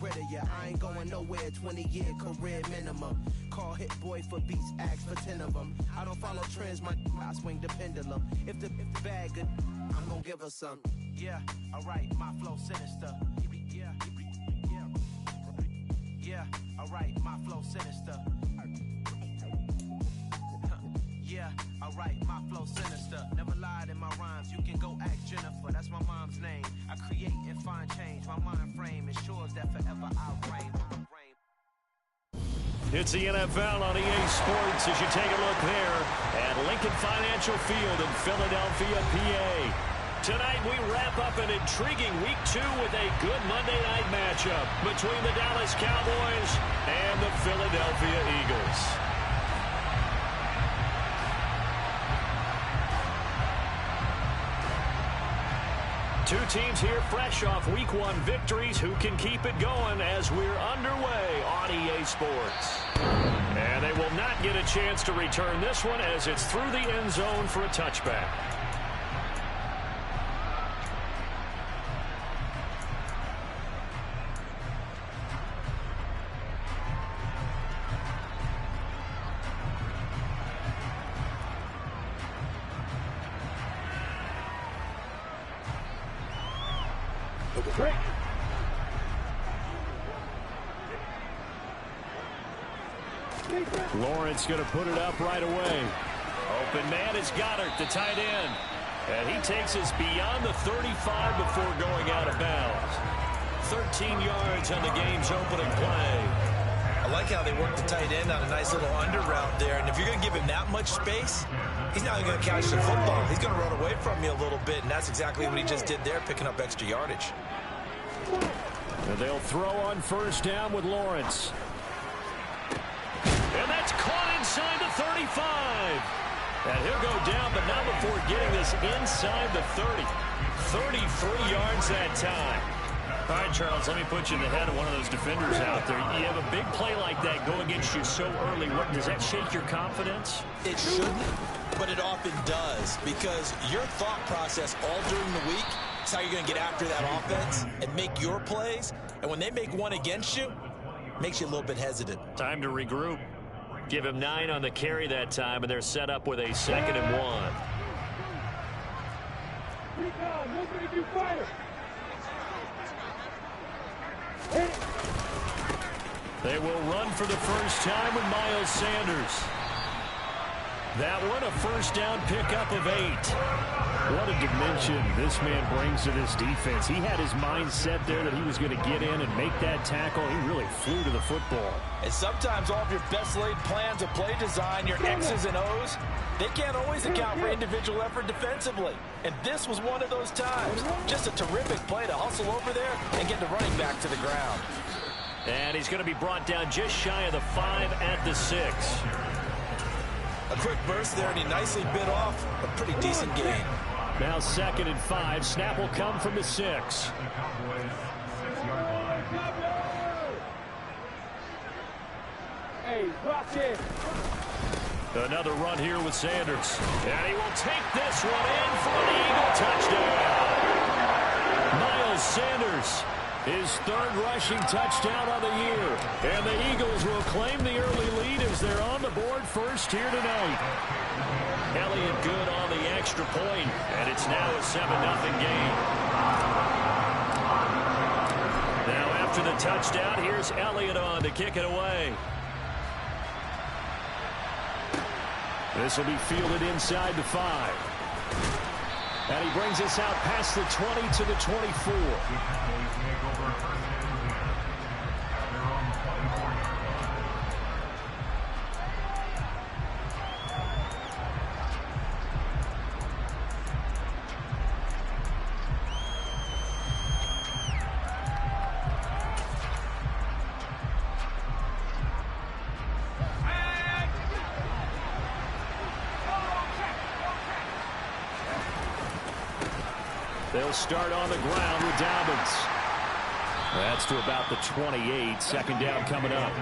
rid of ya. I ain't going nowhere, 20-year career minimum. Call Hit Boy for beats, ask for 10 of them. I don't follow trends, I swing the pendulum. If the bag good, I'm gonna give her some. Yeah, alright, my flow sinister. Yeah, alright, my flow sinister. Yeah, alright, my flow sinister. Never lied in my rhymes, you can go ask Jennifer. That's my mom's name. I create and find change. My mind frame ensures that forever I'll reign. It's the NFL on EA Sports as you take a look there at Lincoln Financial Field in Philadelphia, PA. Tonight we wrap up an intriguing Week 2 with a good Monday night matchup between the Dallas Cowboys and the Philadelphia Eagles. Two teams here fresh off Week 1 victories. Who can keep it going as we're underway on EA Sports? And they will not get a chance to return this one as it's through the end zone for a touchback. Lawrence going to put it up right away. Open man is Goddard, the tight end. And he takes us beyond the 35 before going out of bounds. 13 yards on the game's opening play. I like how they work the tight end on a nice little under route there. And if you're going to give him that much space, he's not going to catch the football. He's going to run away from you a little bit. And that's exactly what he just did there, picking up extra yardage. And they'll throw on first down with Lawrence. And that's caught inside the 35. And he'll go down, but not before getting this inside the 30. 33 yards that time. All right, Charles, let me put you in the head of one of those defenders out there. You have a big play like that go against you so early. What, does that shake your confidence? It shouldn't, but it often does, because your thought process all during the week is how you're going to get after that offense and make your plays. And when they make one against you, it makes you a little bit hesitant. Time to regroup. Give him 9 on the carry that time, and they're set up with a 2nd and 1. They will run for the first time with Miles Sanders. That one, a first down pickup of 8. What a dimension this man brings to this defense. He had his mind set there that he was going to get in and make that tackle. He really flew to the football. And sometimes all of your best laid plans of play design, your X's and O's, they can't always account for individual effort defensively. And this was one of those times. Just a terrific play to hustle over there and get the running back to the ground. And he's going to be brought down just shy of the 5 at the 6. A quick burst there, and he nicely bit off a pretty decent gain. Now 2nd and 5. Snap will come from the 6. Hey, watch it. Another run here with Sanders. And he will take this one in for an Eagle touchdown. Miles Sanders, his 3rd rushing touchdown of the year. And the Eagles will claim the early lead as they're on the board first here tonight. Elliott good on the extra point, and it's now a 7-0 game. Now after the touchdown, here's Elliott on to kick it away. This will be fielded inside the 5. And he brings us out past the 20 to the 24. They'll start on the ground with Dobbins. That's to about the 28. 2nd down coming up.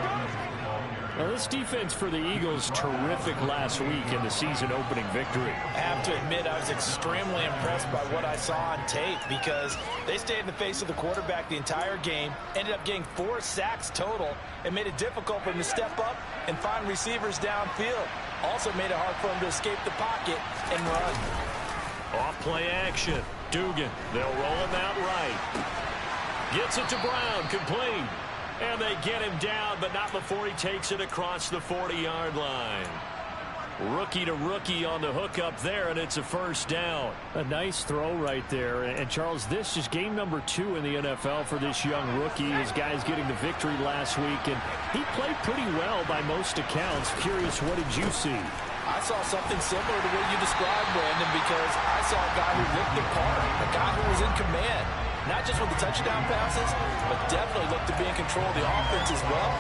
Now, this defense for the Eagles, terrific last week in the season-opening victory. I have to admit, I was extremely impressed by what I saw on tape because they stayed in the face of the quarterback the entire game, ended up getting 4 sacks total, and made it difficult for him to step up and find receivers downfield. Also made it hard for him to escape the pocket and run. Off-play action. Dugan, they'll roll him out right. Gets it to Brown, complete. And they get him down, but not before he takes it across the 40-yard line. Rookie to rookie on the hookup there, and it's a first down. A nice throw right there. And, Charles, this is game number 2 in the NFL for this young rookie. His guys getting the victory last week, and he played pretty well by most accounts. Curious, what did you see? I saw something similar to what you described, Brandon, because I saw a guy who looked the part, a guy who was in command. Not just with the touchdown passes, but definitely looked to be in control of the offense as well.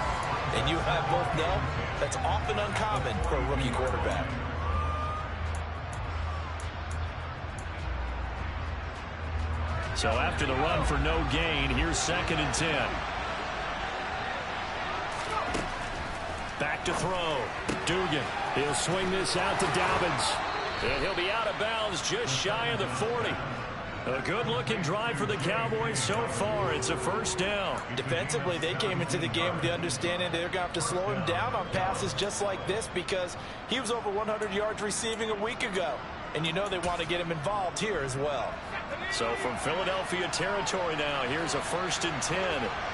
And you and I both know that's often uncommon for a rookie quarterback. So after the run for no gain, here's 2nd and 10. Back to throw. Dugan. He'll swing this out to Dobbins. And he'll be out of bounds just shy of the 40. A good-looking drive for the Cowboys so far. It's a first down. Defensively, they came into the game with the understanding they're going to have to slow him down on passes just like this because he was over 100 yards receiving a week ago. And you know they want to get him involved here as well. So from Philadelphia territory now, here's a 1st and 10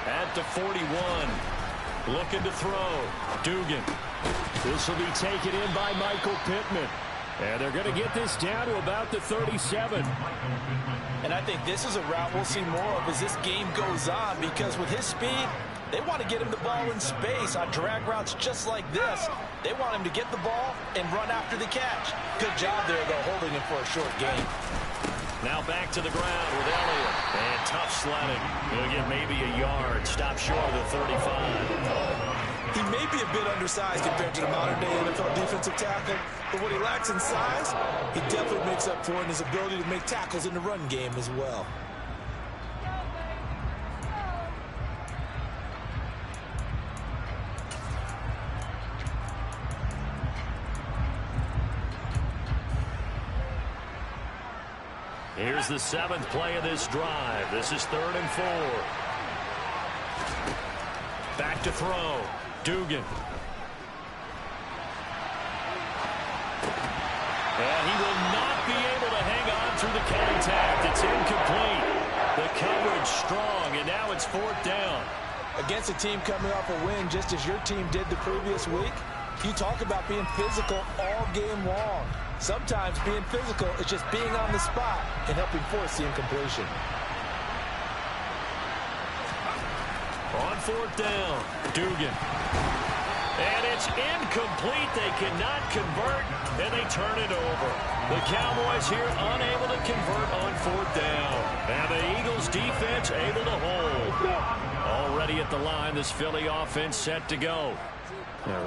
at the 41. Looking to throw. Dugan. This will be taken in by Michael Pittman. And they're going to get this down to about the 37. And I think this is a route we'll see more of as this game goes on because with his speed, they want to get him the ball in space on drag routes just like this. They want him to get the ball and run after the catch. Good job there, though, holding him for a short gain. Now back to the ground with Elliott. And tough sledding. He'll get maybe a yard. Stop short of the 35. He may be a bit undersized compared to the modern-day NFL defensive tackle, but what he lacks in size, he definitely makes up for in his ability to make tackles in the run game as well. Here's the 7th play of this drive. This is 3rd and 4. Back to throw. Dugan. And he will not be able to hang on through the contact. It's incomplete. The coverage strong, and now it's 4th down. Against a team coming off a win just as your team did the previous week, you talk about being physical all game long. Sometimes being physical is just being on the spot and helping force the incompletion. On 4th down, Dugan. And it's incomplete. They cannot convert, and they turn it over. The Cowboys here unable to convert on 4th down. And the Eagles defense able to hold. Already at the line, this Philly offense set to go.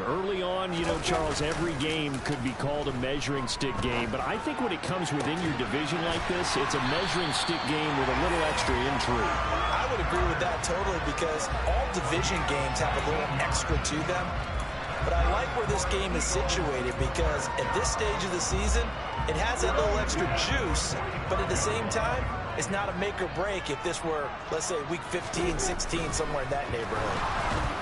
Early on, you know, Charles, every game could be called a measuring stick game, but I think when it comes within your division like this, it's a measuring stick game with a little extra intrigue. I would agree with that totally because all division games have a little extra to them. But I like where this game is situated because at this stage of the season, it has that little extra juice, but at the same time, it's not a make or break if this were, let's say, week 15, 16, somewhere in that neighborhood.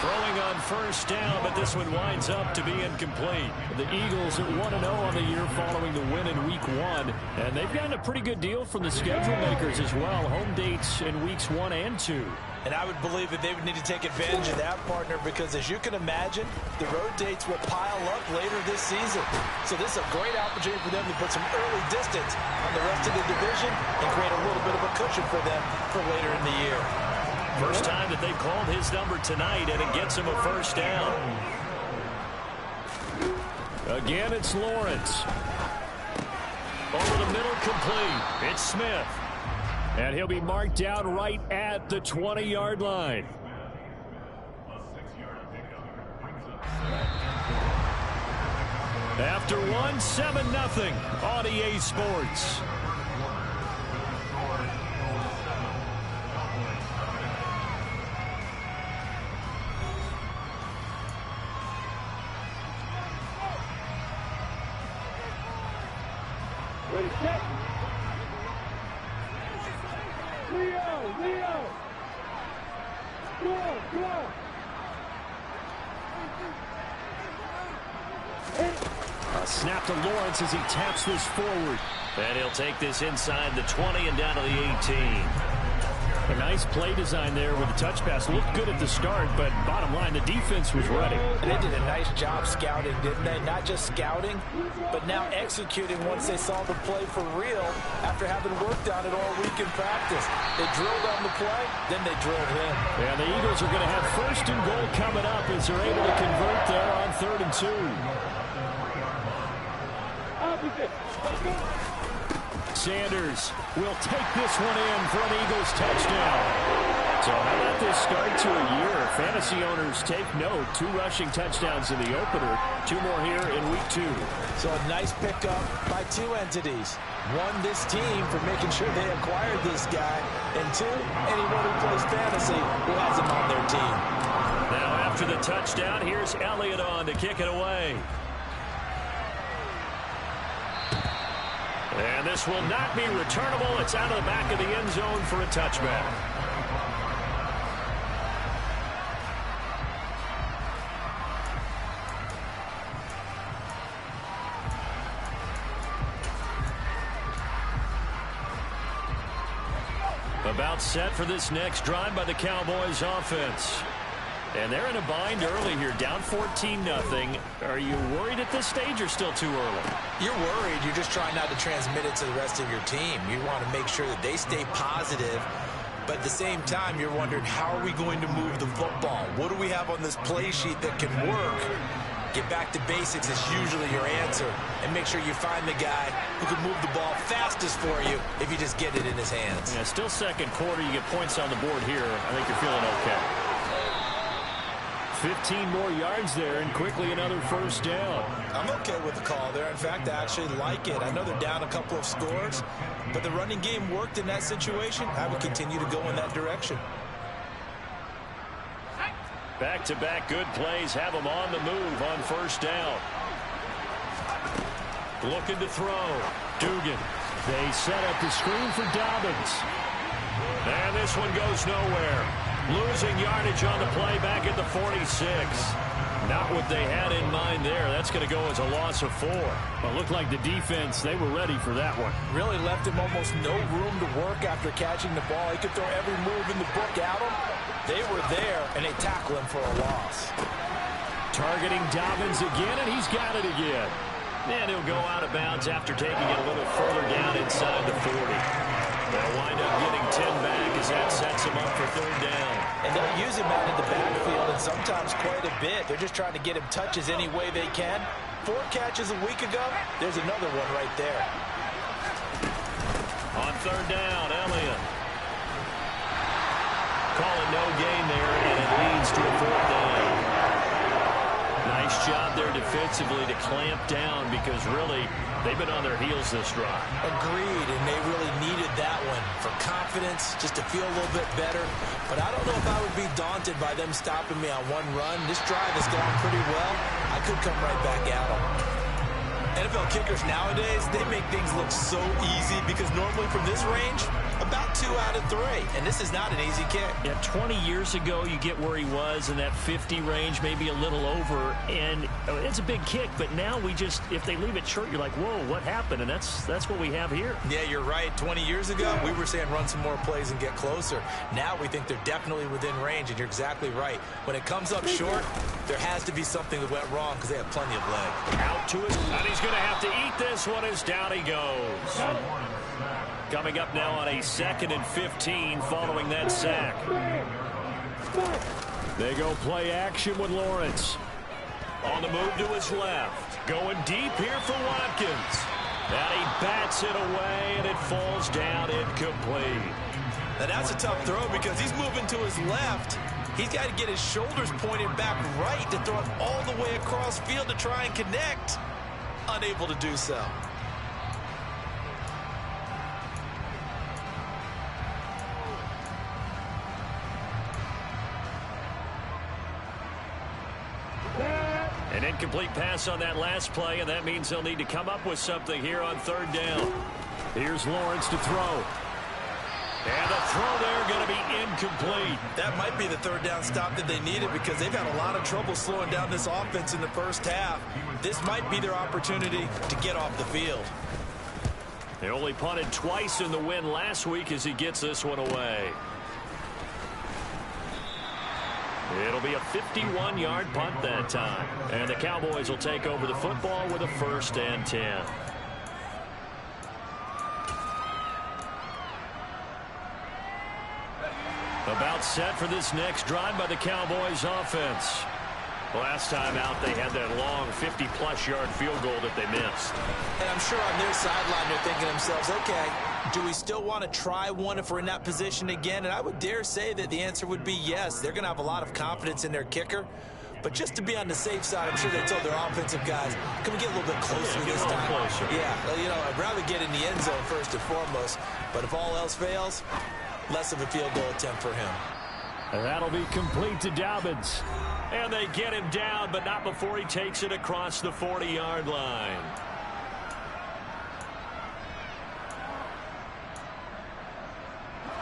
Throwing on 1st down, but this one winds up to be incomplete. The Eagles at 1-0 on the year following the win in week 1. And they've gotten a pretty good deal from the schedule makers as well. Home dates in weeks 1 and 2. And I would believe that they would need to take advantage of that, partner, because as you can imagine, the road dates will pile up later this season. So this is a great opportunity for them to put some early distance on the rest of the division and create a little bit of a cushion for them for later in the year. First time that they called his number tonight, and it gets him a 1st down. Again, it's Lawrence. Over the middle, complete. It's Smith. And he'll be marked down right at the 20-yard line. After one, 7-0 on EA Sports. Ready, set. Leo. Go on. A snap to Lawrence as he taps this forward. And he'll take this inside the 20 and down to the 18. A nice play design there with the touch pass. Looked good at the start, but bottom line, the defense was ready. And they did a nice job scouting, didn't they? Not just scouting, but now executing once they saw the play for real after having worked on it all week in practice. They drilled on the play, then they drilled him. And the Eagles are going to have 1st and goal coming up as they're able to convert there on 3rd and 2. Sanders will take this one in for an Eagles touchdown. So how about this start to a year? Fantasy owners take note. 2 rushing touchdowns in the opener. 2 more here in week 2. So a nice pickup by 2 entities. 1, this team for making sure they acquired this guy. And 2, anyone who plays fantasy who has him on their team. Now after the touchdown, here's Elliott on to kick it away. And this will not be returnable. It's out of the back of the end zone for a touchback. About set for this next drive by the Cowboys offense. And they're in a bind early here, down 14-0. Are you worried at this stage or still too early? You're worried. You're just trying not to transmit it to the rest of your team. You want to make sure that they stay positive. But at the same time, you're wondering, how are we going to move the football? What do we have on this play sheet that can work? Get back to basics is usually your answer. And make sure you find the guy who can move the ball fastest for you if you just get it in his hands. Yeah, still 2nd quarter. You get points on the board here. I think you're feeling okay. 15 more yards there, and quickly another 1st down. I'm okay with the call there. In fact, I actually like it. I know they're down a couple of scores, but the running game worked in that situation. I would continue to go in that direction. Back-to-back good plays have them on the move on 1st down. Looking to throw. Dugan. They set up the screen for Dobbins. And this one goes nowhere. Losing yardage on the play back at the 46. Not what they had in mind there. That's going to go as a loss of 4. Well, it looked like the defense, they were ready for that one. Really left him almost no room to work after catching the ball. He could throw every move in the book at him. They were there, and they tackle him for a loss. Targeting Dobbins again, and he's got it again. And he'll go out of bounds after taking it a little further down inside the 40. They'll wind up getting 10 back as that sets him up for 3rd down. And they'll use him out in the backfield, and sometimes quite a bit. They're just trying to get him touches any way they can. 4 catches a week ago. There's another one right there. On 3rd down, Elliott. Calling no gain there, and it leads to a 4th down. Nice job there defensively to clamp down, because really they've been on their heels this drive. Agreed, and they really needed that one for confidence, just to feel a little bit better. But I don't know if I would be daunted by them stopping me on one run. This drive has gone pretty well. I could come right back at them. NFL kickers nowadays, they make things look so easy because normally from this range, about 2 out of 3. And this is not an easy kick. Yeah, 20 years ago, you get where he was in that 50 range, maybe a little over. And it's a big kick, but now we just, if they leave it short, you're like, whoa, what happened? And that's what we have here. Yeah, you're right. 20 years ago, we were saying run some more plays and get closer. Now we think they're definitely within range, and you're exactly right. When it comes up short, there has to be something that went wrong because they have plenty of leg. Out to it, and he's going to have to eat this one as down he goes. Coming up now on a 2nd and 15 following that sack. They go play action with Lawrence. On the move to his left. Going deep here for Watkins. And he bats it away, and it falls down incomplete. Now that's a tough throw because he's moving to his left. He's got to get his shoulders pointed back right to throw it all the way across field to try and connect. Unable to do so. An incomplete pass on that last play, and that means they'll need to come up with something here on third down. Here's Lawrence to throw. And the throw there going to be incomplete. That might be the third down stop that they needed because they've had a lot of trouble slowing down this offense in the first half. This might be their opportunity to get off the field. They only punted twice in the win last week as he gets this one away. It'll be a 51-yard punt that time. And the Cowboys will take over the football with a 1st and 10. About set for this next drive by the Cowboys offense. Last time out, they had that long 50-plus yard field goal that they missed. And I'm sure on their sideline they're thinking to themselves, okay, do we still want to try one if we're in that position again? And I would dare say that the answer would be yes. They're going to have a lot of confidence in their kicker. But just to be on the safe side, I'm sure they told their offensive guys, can we get a little bit closer this time? Closer. Yeah, you know, I'd rather get in the end zone first and foremost. But if all else fails, less of a field goal attempt for him. And that'll be complete to Dobbins. And they get him down, but not before he takes it across the 40-yard line.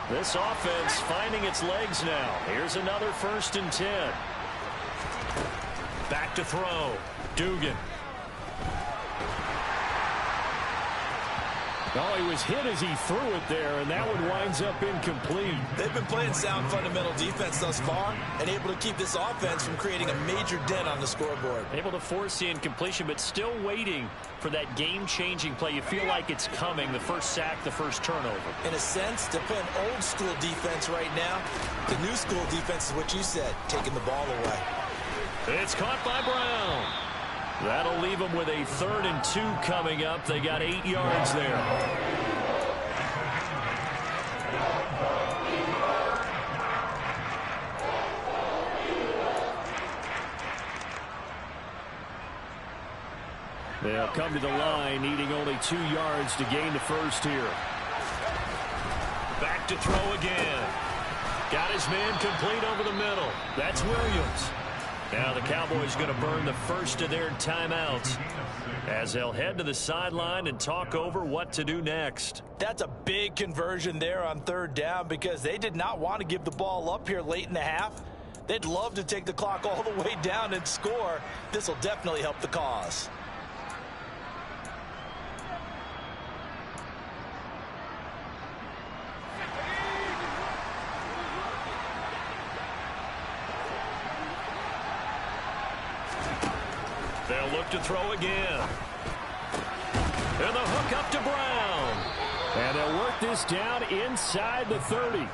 This offense finding its legs now. Here's another 1st and 10. Back to throw. Dugan. Oh, he was hit as he threw it there, and that one winds up incomplete. They've been playing sound fundamental defense thus far and able to keep this offense from creating a major dent on the scoreboard. Able to force the incompletion, but still waiting for that game-changing play. You feel like it's coming, the first sack, the first turnover. In a sense, they're playing old-school defense right now. The new-school defense is what you said, taking the ball away. It's caught by Brown. That'll leave them with a 3rd and 2 coming up. They got 8 yards there. They'll come to the line, needing only 2 yards to gain the first here. Back to throw again. Got his man complete over the middle. That's Williams. Now the Cowboys going to burn the first of their timeouts as they'll head to the sideline and talk over what to do next. That's a big conversion there on 3rd down because they did not want to give the ball up here late in the half. They'd love to take the clock all the way down and score. This will definitely help the cause. They'll look to throw again. And the hook up to Brown. And they'll work this down inside the 30.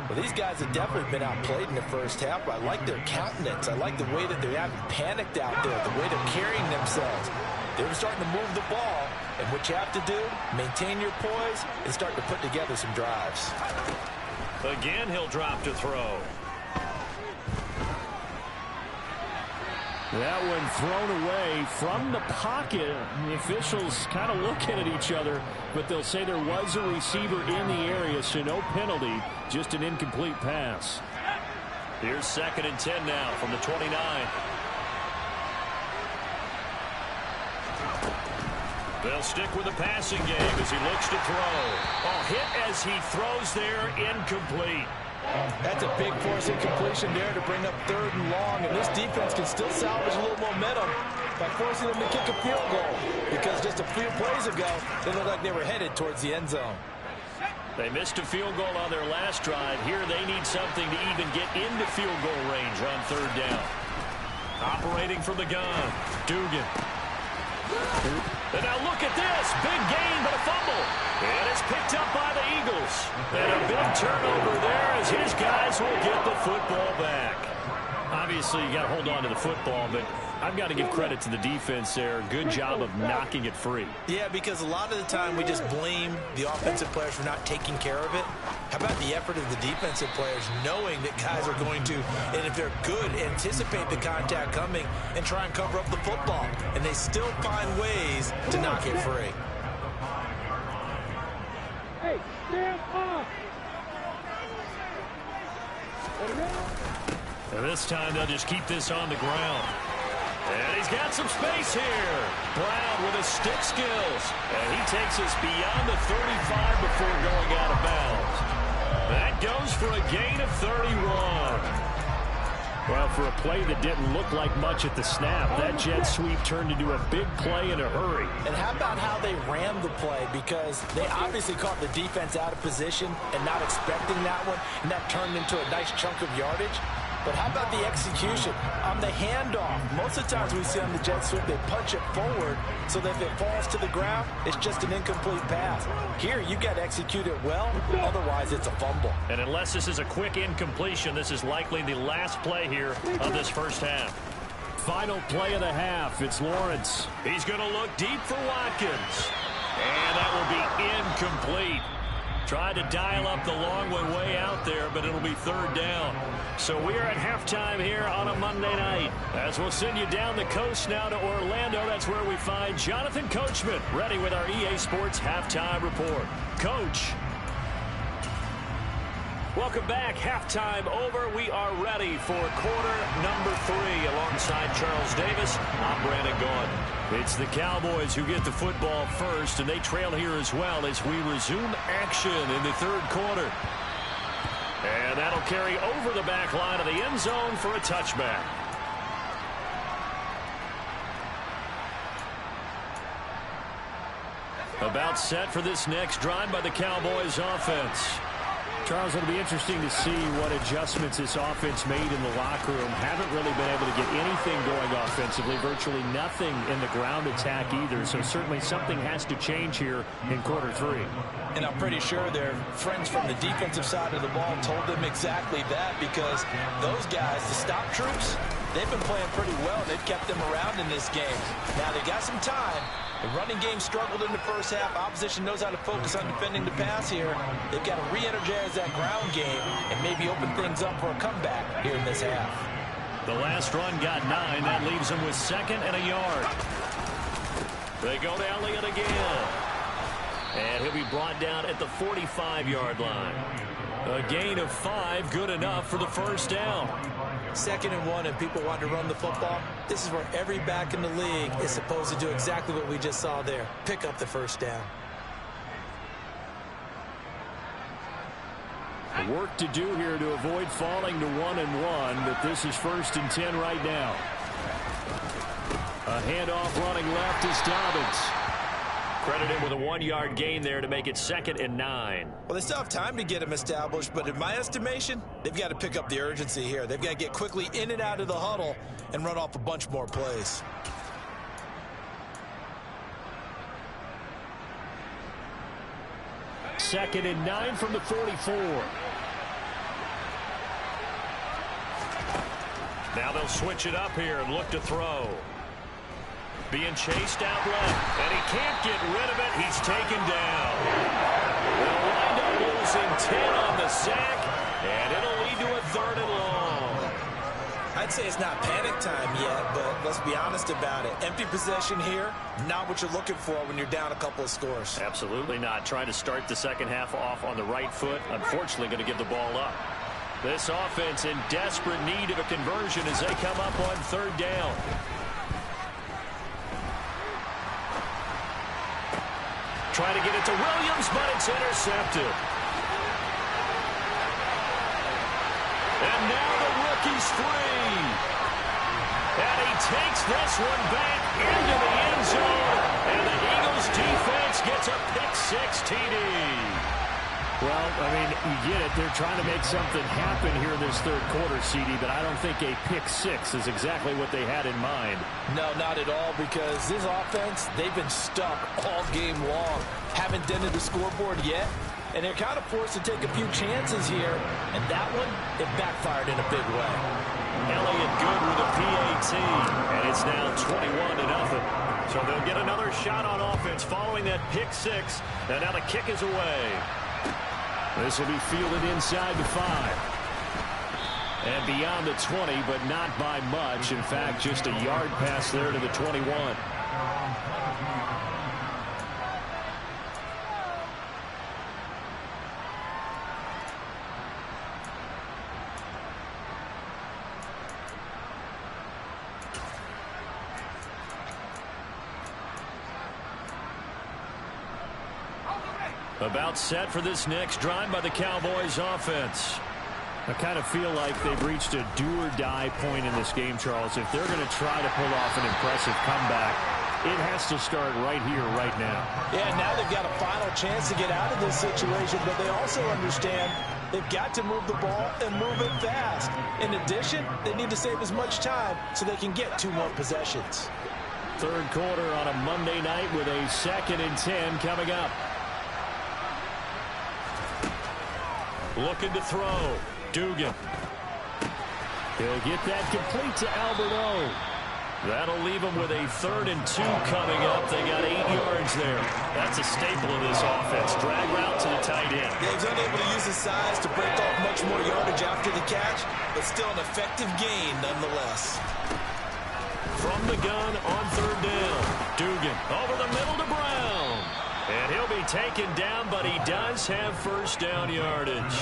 Well, these guys have definitely been outplayed in the first half. I like their countenance. I like the way that they haven't panicked out there, the way they're carrying themselves. They're starting to move the ball. And what you have to do, maintain your poise and start to put together some drives. Again, he'll drop to throw. That one thrown away from the pocket. The officials kind of looking at each other, but they'll say there was a receiver in the area, so no penalty, just an incomplete pass. Here's 2nd and 10 now from the 29. They'll stick with the passing game as he looks to throw. A hit as he throws there, incomplete. That's a big force incompletion there to bring up 3rd and long, and this defense can still salvage a little momentum by forcing them to kick a field goal because just a few plays ago, they looked like they were headed towards the end zone. They missed a field goal on their last drive. Here they need something to even get into field goal range on 3rd down. Operating from the gun, Dugan. And now look at this. Big gain, but a fumble. And it's picked up by the Eagles. And a big turnover there as his guys will get the football back. Obviously, you got to hold on to the football, but I've got to give credit to the defense there. Good job of knocking it free. Yeah, because a lot of the time we just blame the offensive players for not taking care of it. How about the effort of the defensive players knowing that guys are going to, and if they're good, anticipate the contact coming and try and cover up the football. And they still find ways to knock it free. Hey, stand up! And this time they'll just keep this on the ground. And he's got some space here. Brown with his stick skills. And he takes us beyond the 35 before going out of bounds. That goes for a gain of 31. Well, for a play that didn't look like much at the snap, that jet sweep turned into a big play in a hurry. And how about how they ran the play? Because they obviously caught the defense out of position and not expecting that one, and that turned into a nice chunk of yardage. But how about the execution on the handoff? Most of the times we see on the jet sweep, they punch it forward so that if it falls to the ground, it's just an incomplete pass. Here, you got to execute it well, otherwise it's a fumble. And unless this is a quick incompletion, this is likely the last play here of this first half. Final play of the half, it's Lawrence. He's going to look deep for Watkins. And that will be incomplete. Tried to dial up the long one way out there, but it'll be third down. So we are at halftime here on a Monday night. As we'll send you down the coast now to Orlando, that's where we find Jonathan Coachman, ready with our EA Sports Halftime Report. Coach. Welcome back. Halftime over. We are ready for quarter number 3 alongside Charles Davis. I'm Brandon Gaudin. It's the Cowboys who get the football first, and they trail here as well as we resume action in the third quarter. And that'll carry over the back line of the end zone for a touchback. About set for this next drive by the Cowboys offense. Charles, it'll be interesting to see what adjustments this offense made in the locker room. Haven't really been able to get anything going offensively, virtually nothing in the ground attack either. So certainly something has to change here in quarter 3. And I'm pretty sure their friends from the defensive side of the ball told them exactly that, because those guys, the stop troops, they've been playing pretty well. They've kept them around in this game. Now they got some time. The running game struggled in the first half. Opposition knows how to focus on defending the pass here. They've got to re-energize that ground game and maybe open things up for a comeback here in this half. The last run got 9. That leaves them with 2nd and a yard. They go to Elliott again. And he'll be brought down at the 45-yard line. A gain of 5, good enough for the first down. 2nd and 1, and people want to run the football. This is where every back in the league is supposed to do exactly what we just saw there. Pick up the first down. Work to do here to avoid falling to 1-1, but this is 1st and 10 right now. A handoff running left is Dobbins. Credited with a 1-yard gain there to make it 2nd and 9. Well, they still have time to get him established, but in my estimation, they've got to pick up the urgency here. They've got to get quickly in and out of the huddle and run off a bunch more plays. Second and 9 from the 44. Now they'll switch it up here and look to throw. Being chased out left, and he can't get rid of it. He's taken down. They'll wind up losing 10 on the sack, and it'll lead to a 3rd and long. I'd say it's not panic time yet, but let's be honest about it. Empty possession here, not what you're looking for when you're down a couple of scores. Absolutely not. Trying to start the second half off on the right foot. Unfortunately, going to give the ball up. This offense in desperate need of a conversion as they come up on 3rd down. Trying to get it to Williams, but it's intercepted. And now the rookie's free. And he takes this one back into the end zone. And the Eagles defense gets a pick-6 TD. Well, I mean, you get it. They're trying to make something happen here in this third quarter, CD, but I don't think a pick-6 is exactly what they had in mind. No, not at all, because this offense, they've been stuck all game long. Haven't dented the scoreboard yet, and they're kind of forced to take a few chances here, and that one, it backfired in a big way. Elliott good with a PAT, and it's now 21-0. So they'll get another shot on offense following that pick-6, and now the kick is away. This will be fielded inside the 5. And beyond the 20, but not by much. In fact, just a yard pass there to the 21. About set for this next drive by the Cowboys offense. I kind of feel like they've reached a do-or-die point in this game, Charles. If they're going to try to pull off an impressive comeback, it has to start right here, right now. Yeah, now they've got a final chance to get out of this situation, but they also understand they've got to move the ball and move it fast. In addition, they need to save as much time so they can get 2 more possessions. Third quarter on a Monday night with a 2nd and 10 coming up. Looking to throw. Dugan. He'll get that complete to Alberto. That'll leave him with a 3rd and 2 coming up. They got 8 yards there. That's a staple of this offense. Drag route to the tight end. Yeah, he's unable to use his size to break off much more yardage after the catch, but still an effective gain nonetheless. From the gun on 3rd down. Dugan over the middle to Brown. And he'll be taken down, but he does have 1st down yardage.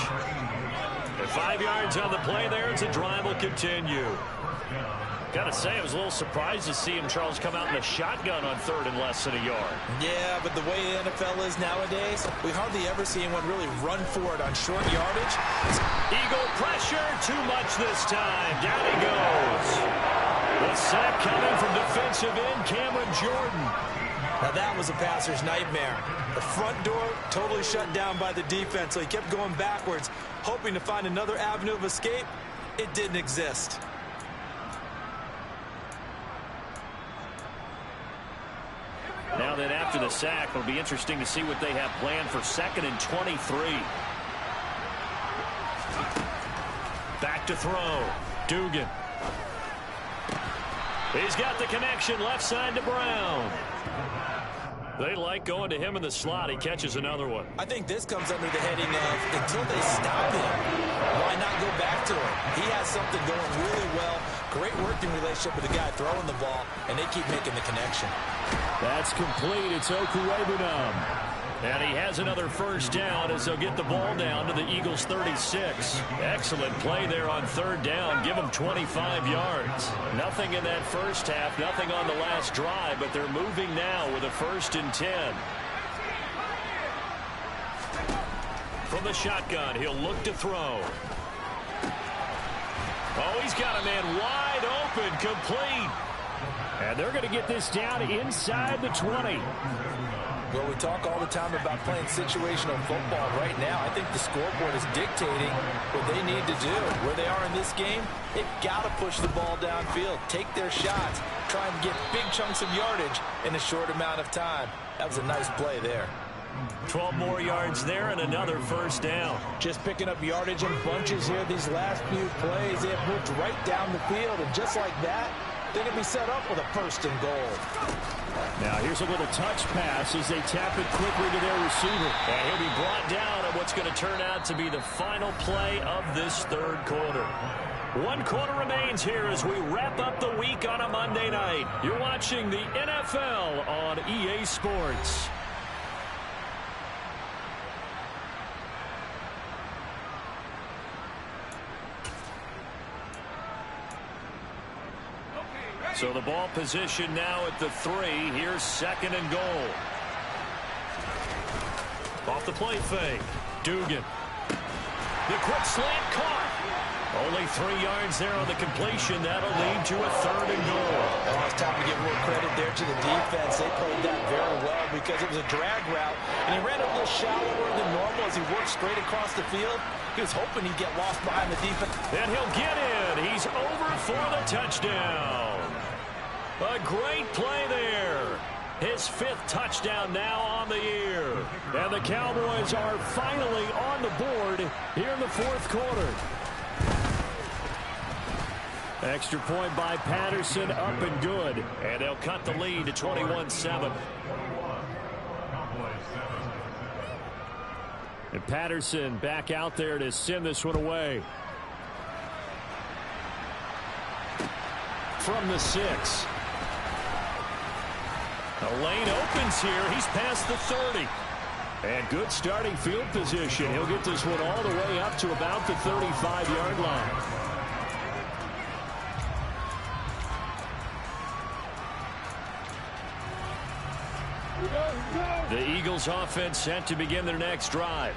And 5 yards on the play there as the drive will continue. Got to say, I was a little surprised to see him, Charles, come out in a shotgun on 3rd and less than a yard. Yeah, but the way the NFL is nowadays, we hardly ever see anyone really run for it on short yardage. Eagle pressure, too much this time. Down he goes. The sack coming from defensive end Cameron Jordan. Now that was a passer's nightmare. The front door totally shut down by the defense, so he kept going backwards, hoping to find another avenue of escape. It didn't exist. Now then, after the sack, it'll be interesting to see what they have planned for 2nd and 23. Back to throw. Dugan. He's got the connection left side to Brown. They like going to him in the slot. He catches another one. I think this comes under the heading of until they stop him, why not go back to him? He has something going really well. Great working relationship with the guy throwing the ball, and they keep making the connection. That's complete. It's Okuwebunam. And he has another 1st down as they'll get the ball down to the Eagles' 36. Excellent play there on 3rd down. Give them 25 yards. Nothing in that first half, nothing on the last drive, but they're moving now with a 1st and 10. From the shotgun, he'll look to throw. Oh, he's got a man wide open, complete. And they're going to get this down inside the 20. Well, we talk all the time about playing situational football. Right now, I think the scoreboard is dictating what they need to do. Where they are in this game, they've got to push the ball downfield, take their shots, try and get big chunks of yardage in a short amount of time. That was a nice play there. 12 more yards there and another 1st down. Just picking up yardage in bunches here these last few plays. They have moved right down the field, and just like that, they're going to be set up with a 1st and goal. Now here's a little touch pass as they tap it quickly to their receiver. And he'll be brought down at what's going to turn out to be the final play of this 3rd quarter. 1 quarter remains here as we wrap up the week on a Monday night. You're watching the NFL on EA Sports. So the ball position now at the 3. Here's 2nd and goal. Off the play fake. Dugan. The quick slant caught. Only 3 yards there on the completion. That'll lead to a 3rd and goal. Oh, it's time to give more credit there to the defense. They played that very well because it was a drag route, and he ran a little shallower than normal as he worked straight across the field. He was hoping he'd get lost behind the defense. And he'll get in. He's over for the touchdown. A great play there. His 5th touchdown now on the year. And the Cowboys are finally on the board here in the 4th quarter. Extra point by Patterson, up and good. And they'll cut the lead to 21-7. And Patterson back out there to send this one away. From the 6. The lane opens here. He's past the 30. And good starting field position. He'll get this one all the way up to about the 35-yard line. Go, go! The Eagles offense set to begin their next drive.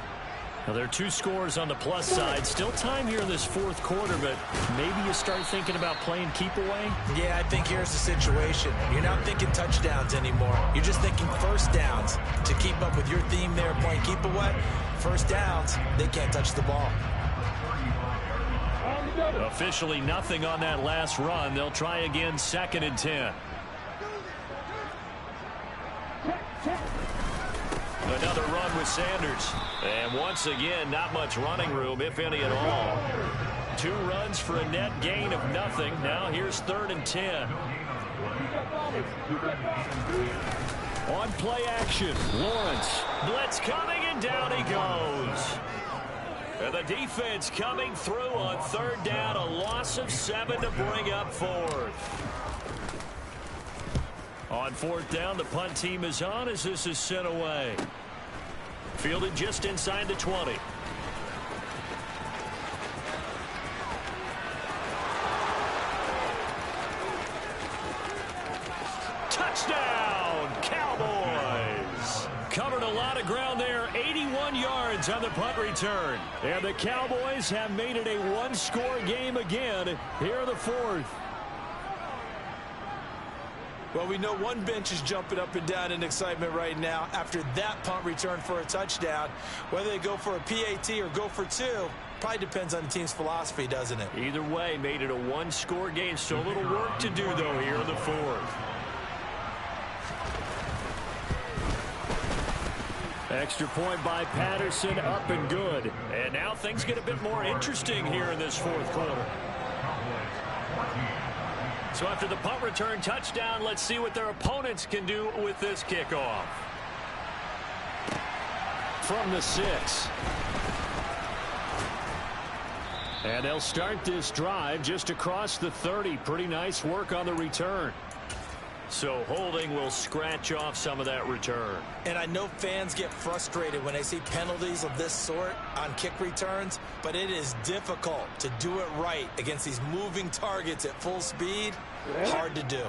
Now, there are 2 scores on the plus side. Still time here in this fourth quarter, but maybe you start thinking about playing keep away? Yeah, I think here's the situation. You're not thinking touchdowns anymore. You're just thinking first downs. To keep up with your theme there, playing keep away, first downs, they can't touch the ball. Officially nothing on that last run. They'll try again, 2nd and 10. Another run with Sanders. And once again, not much running room, if any at all. 2 runs for a net gain of nothing. Now here's 3rd and 10. On play action, Lawrence. Blitz coming, and down he goes. And the defense coming through on 3rd down. A loss of 7 to bring up 4th. On 4th down, the punt team is on as this is sent away. Fielded just inside the 20. Touchdown, Cowboys! Covered a lot of ground there, 81 yards on the punt return. And the Cowboys have made it a 1-score game again here in the 4th. Well, we know one bench is jumping up and down in excitement right now after that punt return for a touchdown. Whether they go for a PAT or go for 2, probably depends on the team's philosophy, doesn't it? Either way, made it a 1-score game. Still a little work to do, though, here in the 4th. Extra point by Patterson, up and good. And now things get a bit more interesting here in this 4th quarter. So after the punt return touchdown, let's see what their opponents can do with this kickoff. From the 6. And they'll start this drive just across the 30. Pretty nice work on the return. So holding will scratch off some of that return. And I know fans get frustrated when they see penalties of this sort on kick returns, but it is difficult to do it right against these moving targets at full speed. Hard to do.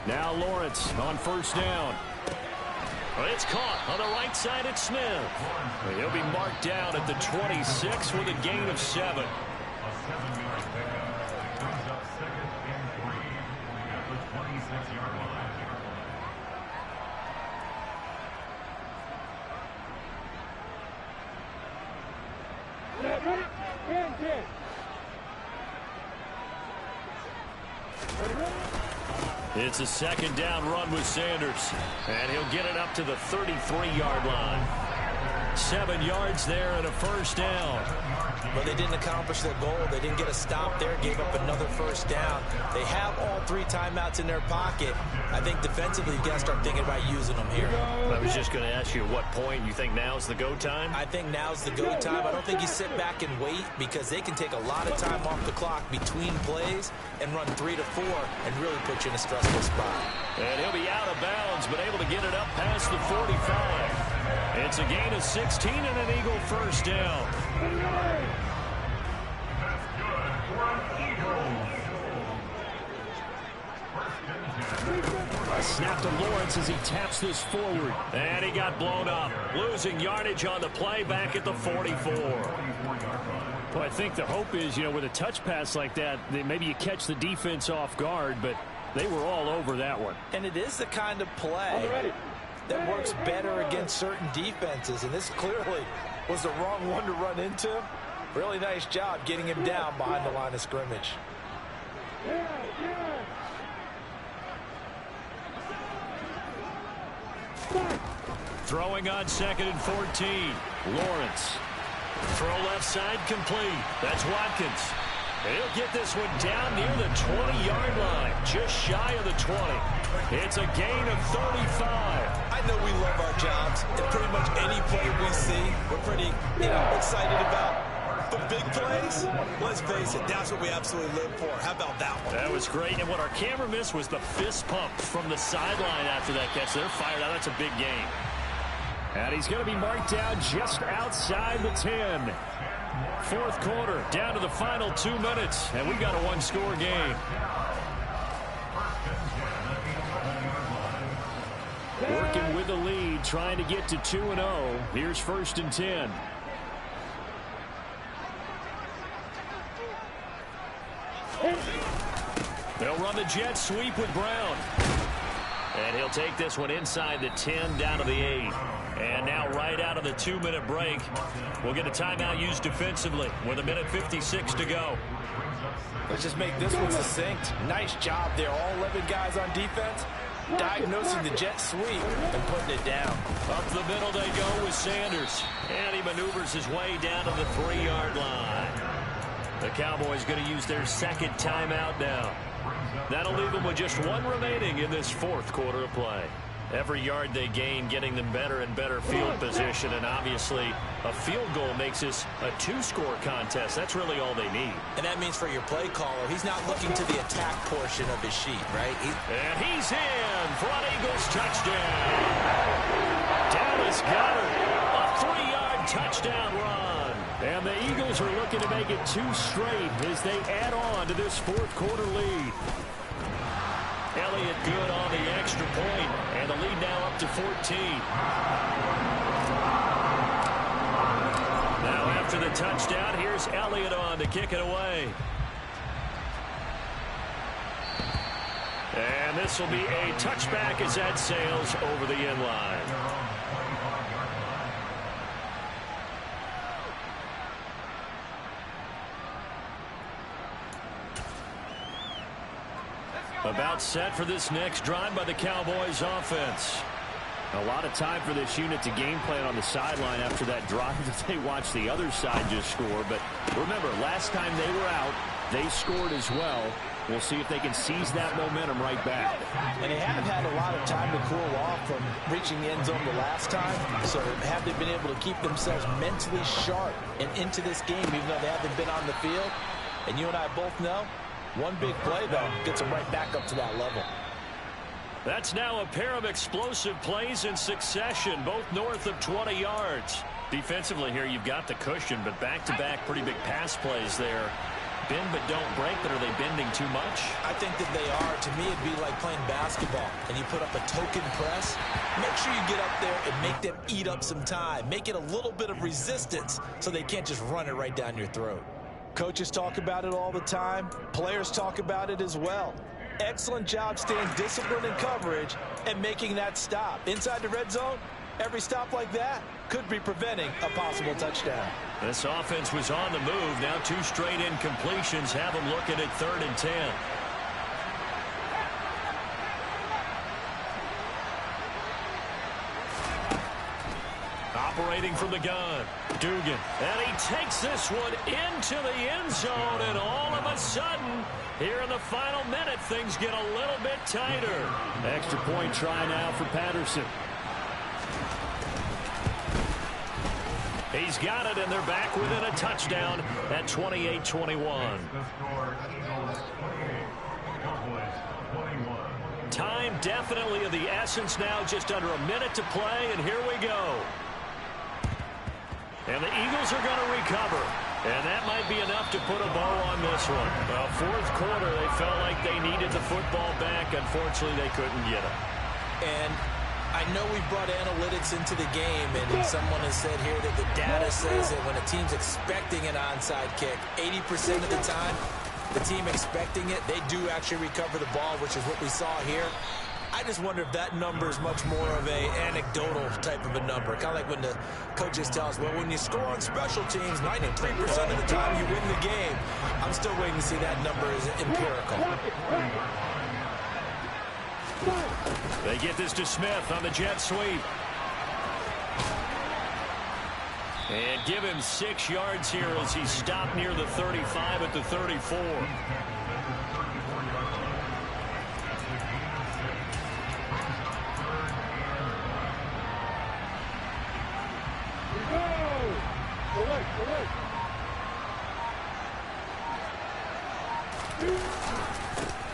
Now Lawrence on 1st down. It's caught on the right side at Smith. He'll be marked down at the 26 with a gain of 7. It's a 2nd down run with Sanders, and he'll get it up to the 33-yard line. 7 yards there and a 1st down. But they didn't accomplish their goal. They didn't get a stop there, gave up another 1st down. They have all 3 timeouts in their pocket. I think defensively you've got to start thinking about using them here. I was just going to ask you at what point you think now's the go time? I think now's the go time. I don't think you sit back and wait because they can take a lot of time off the clock between plays and run 3 to 4 and really put you in a stressful spot. And he'll be out of bounds, but able to get it up past the 45. It's a gain of 16 and an Eagle 1st down. A snap to Lawrence as he taps this forward. And he got blown up. Losing yardage on the play back at the 44. Well, I think the hope is, with a touch pass like that maybe you catch the defense off guard, but they were all over that one. And it is the kind of play that works better against certain defenses, and this clearly was the wrong one to run into. Really nice job getting him down behind the line of scrimmage. Throwing on 2nd and 14. Lawrence. Throw left side complete. That's Watkins. He'll get this one down near the 20-yard line, just shy of the 20. It's a gain of 35. I know we love our jobs, and pretty much any play we see, we're pretty, excited about. But big plays, let's face it, that's what we absolutely live for. How about that one? That was great, and what our camera missed was the fist pump from the sideline after that catch. They're fired out. That's a big game. And he's going to be marked down just outside the 10. 4th quarter, down to the final 2 minutes, and we've got a 1-score game. Working with the lead, trying to get to 2-0. Here's 1st and 10. They'll run the jet sweep with Brown. And he'll take this one inside the 10 down to the 8. And now right out of the 2-minute break, we'll get a timeout used defensively with 1:56 to go. Let's just make this one succinct. Nice job there. All 11 guys on defense diagnosing the jet sweep and putting it down. Up the middle they go with Sanders. And he maneuvers his way down to the 3-yard line. The Cowboys going to use their 2nd timeout now. That'll leave them with just 1 remaining in this 4th quarter of play. Every yard they gain getting them better and better field position, and obviously a field goal makes this a 2-score contest. That's really all they need. And that means for your play caller, he's not looking to the attack portion of his sheet, right? And he's in for an Eagles touchdown. Dallas Goedert, a 3-yard touchdown run. And the Eagles are looking to make it 2 straight as they add on to this 4th quarter lead. Elliott good on the extra point, and the lead now up to 14. Now after the touchdown, here's Elliott on to kick it away. And this will be a touchback as that sails over the end line. About set for this next drive by the Cowboys offense. A lot of time for this unit to game plan on the sideline after that drive that they watched the other side just score. But remember, last time they were out, they scored as well. We'll see if they can seize that momentum right back. And they haven't had a lot of time to cool off from reaching the end zone the last time. So have they been able to keep themselves mentally sharp and into this game, even though they haven't been on the field? And you and I both know, one big play, though, gets them right back up to that level. That's now a pair of explosive plays in succession, both north of 20 yards. Defensively here, you've got the cushion, but back-to-back pretty big pass plays there. Bend but don't break, but are they bending too much? I think that they are. To me, it'd be like playing basketball, and you put up a token press. Make sure you get up there and make them eat up some time. Make it a little bit of resistance so they can't just run it right down your throat. Coaches talk about it all the time. Players talk about it as well. Excellent job staying disciplined in coverage and making that stop. Inside the red zone, every stop like that could be preventing a possible touchdown. This offense was on the move. Now 2 straight incompletions have them looking at 3rd and 10. Operating from the gun, Dugan. And he takes this one into the end zone, and all of a sudden, here in the final minute, things get a little bit tighter. Extra point try now for Patterson. He's got it, and they're back within a touchdown at 28-21. Time definitely of the essence now, just under a minute to play, and here we go. And the Eagles are going to recover. And that might be enough to put a bow on this one. Well, 4th quarter, they felt like they needed the football back. Unfortunately, they couldn't get it. And I know we brought analytics into the game, and someone has said here that the data says that when a team's expecting an onside kick, 80% of the time, the team expecting it, they do actually recover the ball, which is what we saw here. I just wonder if that number is much more of a anecdotal type of a number. Kind of like when the coaches tell us, well, when you score on special teams, 93% of the time you win the game. I'm still waiting to see that number is empirical. They get this to Smith on the jet sweep. And give him 6 yards here as he stopped near the 35 at the 34.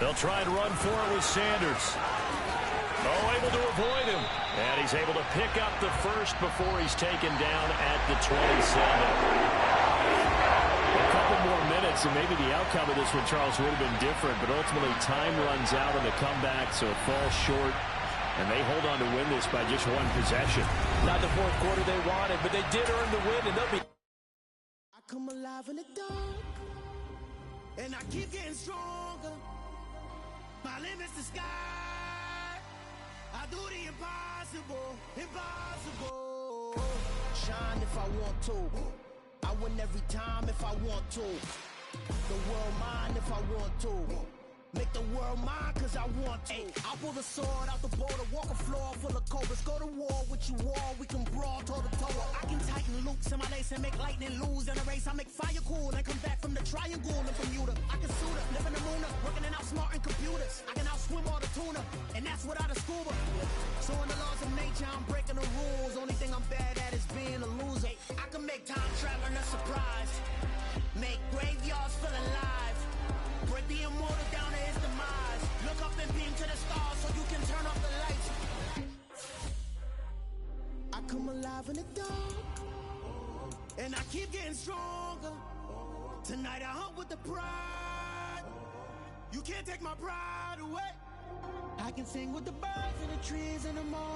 They'll try and run for it with Sanders. Oh, able to avoid him. And he's able to pick up the first before he's taken down at the 27. A couple more minutes, and maybe the outcome of this one, Charles, would have been different. But ultimately, time runs out on the comeback, so it falls short. And they hold on to win this by just one possession. Not the fourth quarter they wanted, but they did earn the win, and they'll be... I come alive in the dark, and I keep getting stronger. My limit's the sky. I do the impossible, impossible. Shine if I want to. I win every time if I want to. The world mine if I want to. Make the world mine cause I want to. I pull the sword out the border, walk a floor full of cobras. Go to war with you all, we can brawl toe to toe. I can tighten loops in my lace and make lightning lose in a race. I make fire cool and come back from the triangle in Bermuda. I can suit up, live in the moon, working and outsmarting computers. I can outswim all the tuna, and that's without a scuba. So in the laws of nature, I'm breaking the rules. Only thing I'm bad at is being a loser. I can make time traveling a surprise, make graveyards feel alive. Break the immortal down to his demise. Look up and beam to the stars so you can turn off the lights. I come alive in the dark, and I keep getting stronger. Tonight I hunt with the pride. You can't take my pride away. I can sing with the birds and the trees and the moon.